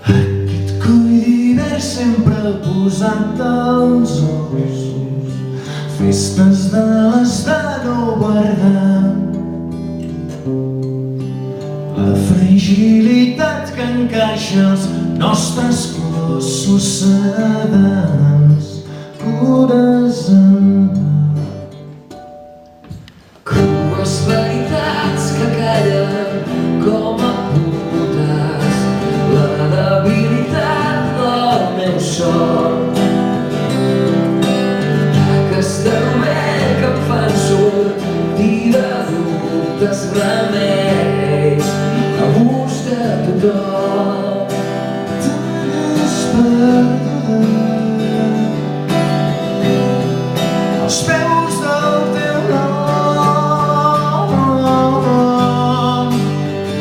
Aquest cuiner sempre posat als ulls, festes de les de no guardar, la fragilitat que encaixa els nostres cossos sedants, cures en crues veritats que callen com a putes, la debilitat del meu son, taques de rovell que em fan sortir de dubtes remeis, abús de tothom. Als peus del teu nom,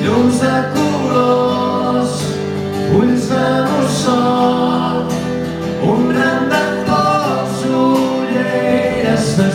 llums de colors, ulls de mussol, un ram de flors, ulleres de